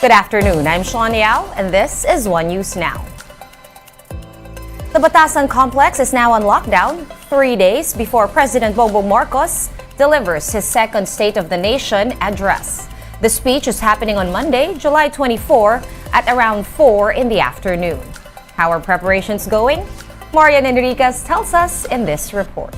Good afternoon, I'm Sean Yao, and this is One News Now. The Batasan complex is now on lockdown 3 days before President Bongbong Marcos delivers his second State of the Nation address. The speech is happening on Monday, July 24 at around 4 in the afternoon. How are preparations going? Marian Enriquez tells us in this report.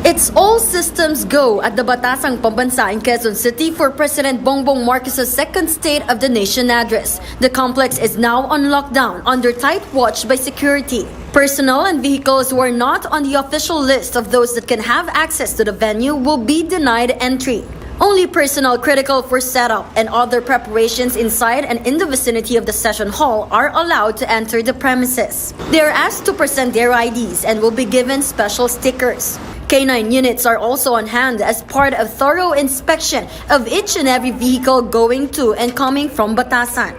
It's all systems go at the Batasang Pambansa in Quezon City for President Bongbong Marcos' second State of the Nation address. The complex is now on lockdown under tight watch by security. Personnel and vehicles who are not on the official list of those that can have access to the venue will be denied entry. Only personnel critical for setup and other preparations inside and in the vicinity of the session hall are allowed to enter the premises. They are asked to present their IDs and will be given special stickers. K9 units are also on hand as part of thorough inspection of each and every vehicle going to and coming from Batasan.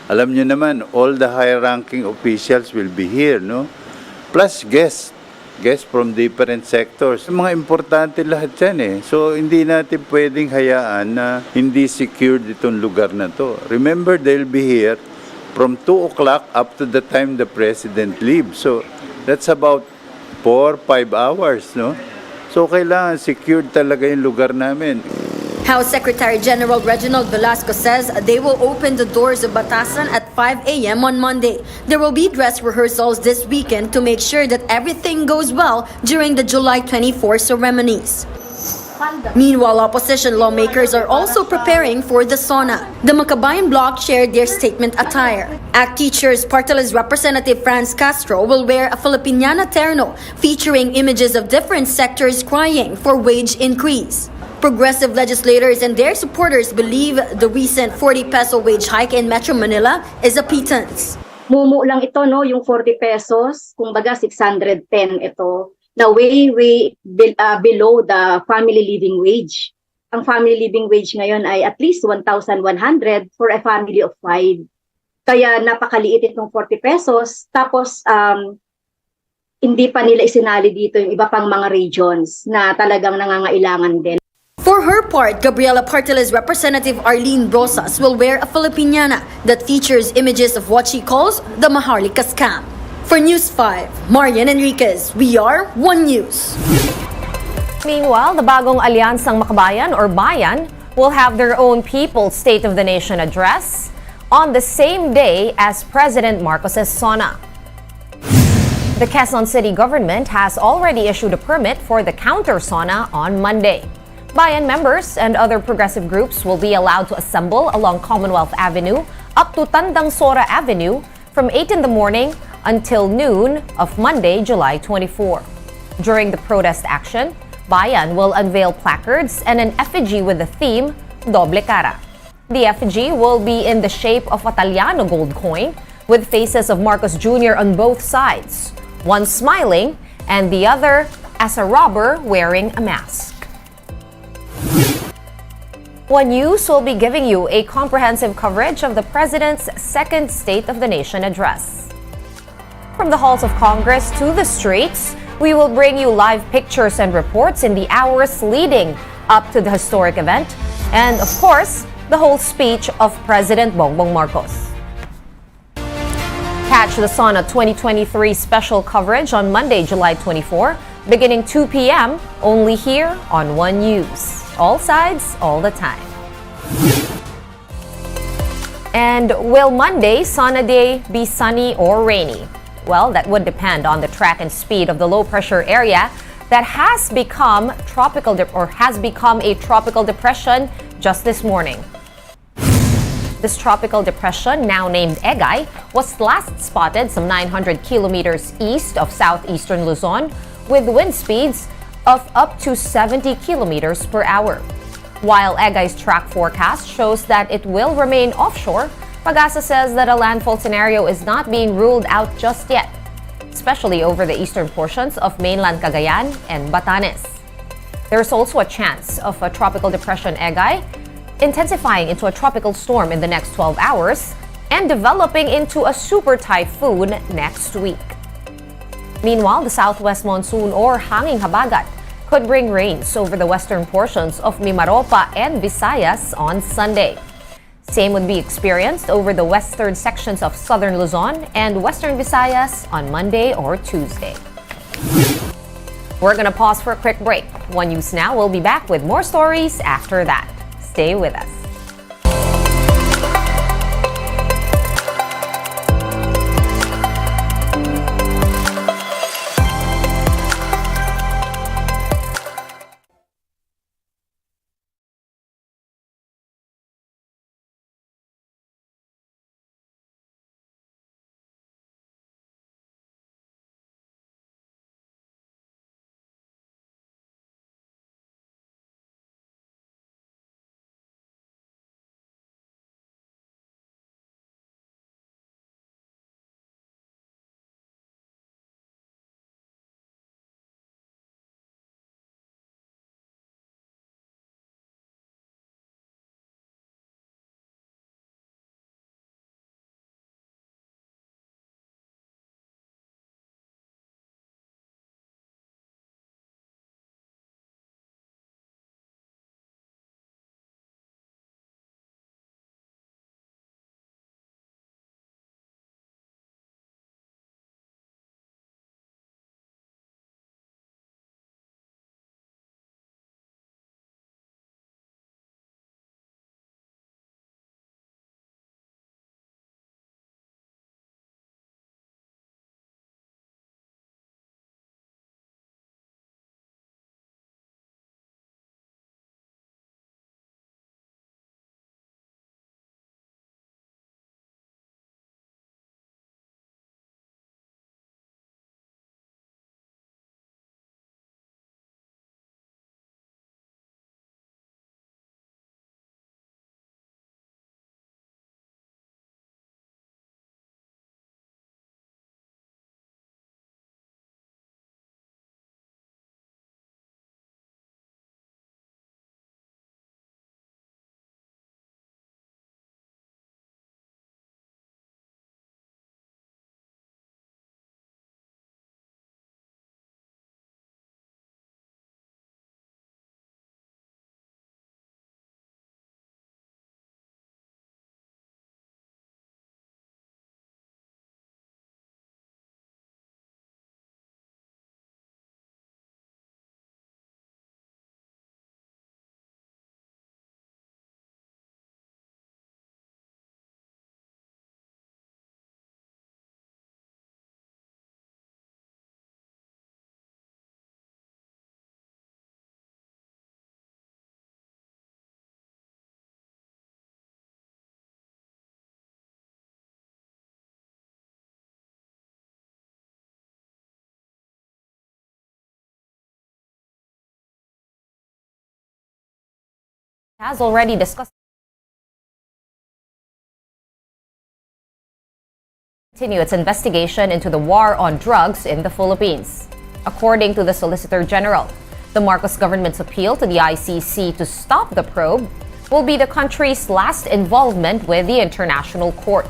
Alam nyo naman, all the high-ranking officials will be here, no? Plus guests from different sectors. Mga importante lahat yan eh. So hindi natin pwedeng hayaan na hindi secured itong lugar na to. Remember, they'll be here from 2 o'clock up to the time the President leaves. So that's about 4-5 hours, no? So kailangan secured talaga yung lugar namin. House Secretary General Reginald Velasco says they will open the doors of Batasan at 5 a.m. on Monday. There will be dress rehearsals this weekend to make sure that everything goes well during the July 24 ceremonies. Meanwhile, opposition lawmakers are also preparing for the SONA. The Makabayan bloc shared their statement attire. ACT Teachers Party List Representative Franz Castro will wear a Filipiniana terno featuring images of different sectors crying for wage increase. Progressive legislators and their supporters believe the recent 40 peso wage hike in Metro Manila is a pittance. Mumu lang ito, no, yung 40 pesos, kumbaga 610 ito, na way below the family living wage. Ang family living wage ngayon ay at least 1,100 for a family of 5. Kaya napakaliit itong 40 pesos. Tapos hindi pa nila isinali dito yung iba pang mga regions na talagang nangangailangan din. For her part, Gabriela Partiles Representative Arlene Rosas will wear a Filipiniana that features images of what she calls the Maharlika scam. For News 5, Marian Enriquez, we are One News. Meanwhile, the bagong Alyansang Makabayan or Bayan will have their own People's State of the Nation address on the same day as President Marcos' SONA. The Quezon City government has already issued a permit for the counter-SONA on Monday. Bayan members and other progressive groups will be allowed to assemble along Commonwealth Avenue up to Tandang Sora Avenue from 8 in the morning until noon of Monday, July 24. During the protest action, Bayan will unveil placards and an effigy with the theme Doble Cara. The effigy will be in the shape of a Italiano gold coin with faces of Marcos Jr. on both sides, one smiling and the other as a robber wearing a mask. One News will be giving you a comprehensive coverage of the President's second State of the Nation address. From the halls of Congress to the streets, we will bring you live pictures and reports in the hours leading up to the historic event, and of course, the whole speech of President Bongbong Marcos. Catch the SONA 2023 special coverage on Monday, July 24, beginning 2 p.m. only here on One News. All sides, all the time. And will Monday, SONA Day, be sunny or rainy? Well, that would depend on the track and speed of the low-pressure area that has become a tropical depression just this morning. This tropical depression, now named Egay, was last spotted some 900 kilometers east of southeastern Luzon with wind speeds of up to 70 kilometers per hour. While Egay's track forecast shows that it will remain offshore, PAGASA says that a landfall scenario is not being ruled out just yet, especially over the eastern portions of mainland Cagayan and Batanes. There's also a chance of a tropical depression Egay intensifying into a tropical storm in the next 12 hours and developing into a super typhoon next week. Meanwhile, the southwest monsoon or hanging habagat could bring rains over the western portions of Mimaropa and Visayas on Sunday. Same would be experienced over the western sections of southern Luzon and western Visayas on Monday or Tuesday. We're going to pause for a quick break. One News Now will be back with more stories after that. Stay with us. Has already discussed continue its investigation into the war on drugs in the Philippines. According to the Solicitor General, the Marcos government's appeal to the ICC to stop the probe will be the country's last involvement with the International Court.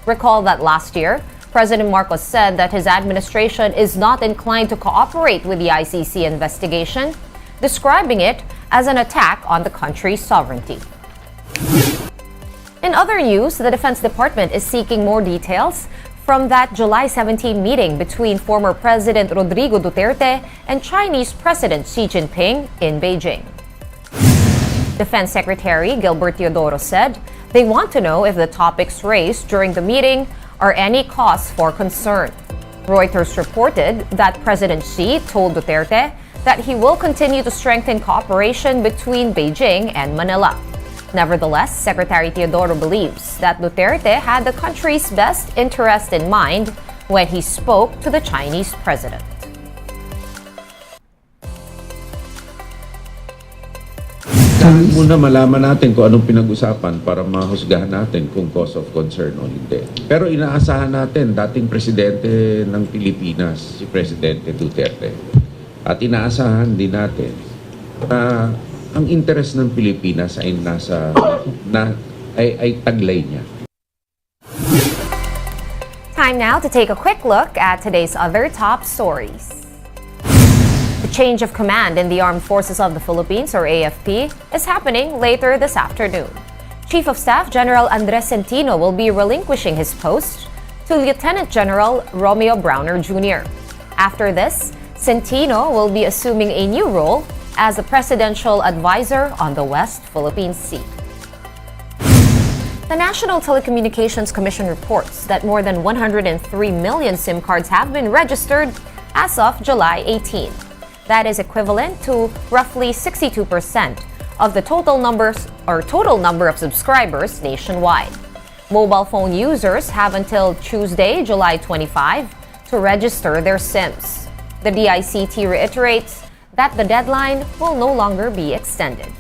Recall that last year, President Marcos said that his administration is not inclined to cooperate with the ICC investigation, describing it as an attack on the country's sovereignty. In other news, the Defense Department is seeking more details from that July 17 meeting between former President Rodrigo Duterte and Chinese President Xi Jinping in Beijing. Defense Secretary Gilbert Teodoro said they want to know if the topics raised during the meeting are any cause for concern. Reuters reported that President Xi told Duterte that he will continue to strengthen cooperation between Beijing and Manila. Nevertheless, Secretary Teodoro believes that Duterte had the country's best interest in mind when he spoke to the Chinese president. Muna malaman natin kung anong pinag-usapan para mahusgahan natin kung cause of concern o hindi. Pero inaasahan natin dating presidente ng Pilipinas, si Presidente Duterte. At inaasahan din natin na ang interes ng Pilipinas ay ay taglay niya. Time now to take a quick look at today's other top stories. The change of command in the Armed Forces of the Philippines, or AFP, is happening later this afternoon. Chief of Staff General Andres Centino will be relinquishing his post to Lieutenant General Romeo Browner Jr. After this, Centino will be assuming a new role as the Presidential Advisor on the West Philippine Sea. The National Telecommunications Commission reports that more than 103 million SIM cards have been registered as of July 18. That is equivalent to roughly 62% of the total number of subscribers nationwide. Mobile phone users have until Tuesday, July 25 to register their SIMs. The DICT reiterates that the deadline will no longer be extended.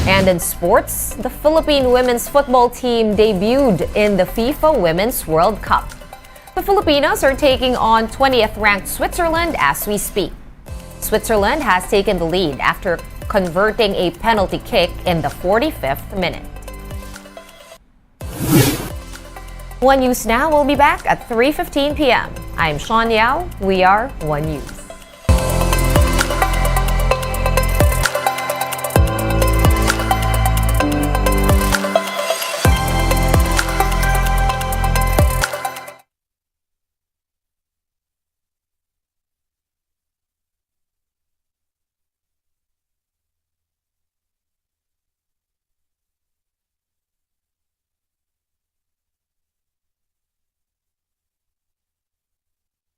And in sports, the Philippine women's football team debuted in the FIFA Women's World Cup. The Filipinos are taking on 20th ranked Switzerland as we speak. Switzerland has taken the lead after converting a penalty kick in the 45th minute. One News Now will be back at 3:15 p.m. I'm Sean Yao. We are One News.